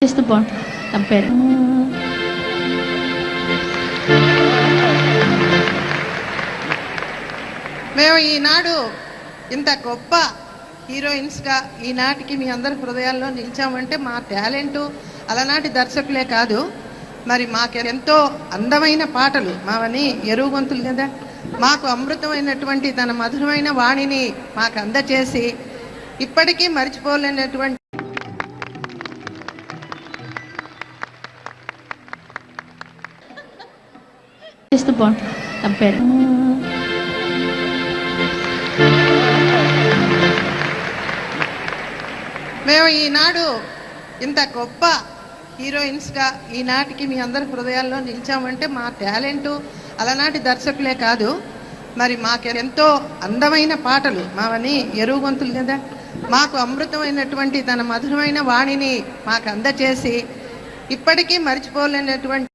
చేస్తూ బాగుంటుంది కంపేర్. మేము ఈనాడు ఇంత గొప్ప హీరోయిన్స్గా ఈనాటికి మీ అందరి హృదయాల్లో నిలిచామంటే మా టాలెంటు అలనాటి దర్శకులే కాదు, మరి మాకు ఎంతో అందమైన పాటలు మావని ఎరువు గొంతులు కదా, మాకు అమృతమైనటువంటి తన మధురమైన వాణిని మాకు అందచేసి ఇప్పటికీ మర్చిపోలేనటువంటి చేస్తూ బాగుంటుంది కంపేర్. మేము ఈనాడు ఇంత గొప్ప హీరోయిన్స్గా ఈనాటికి మీ అందరి హృదయాల్లో నిలిచామంటే మా టాలెంటు అలనాటి దర్శకులే కాదు, మరి మాకు ఎంతో అందమైన పాటలు మావని ఎరువు గొంతులు కదా, మాకు అమృతమైనటువంటి తన మధురమైన వాణిని మాకు అందచేసి ఇప్పటికీ మర్చిపోలేనటువంటి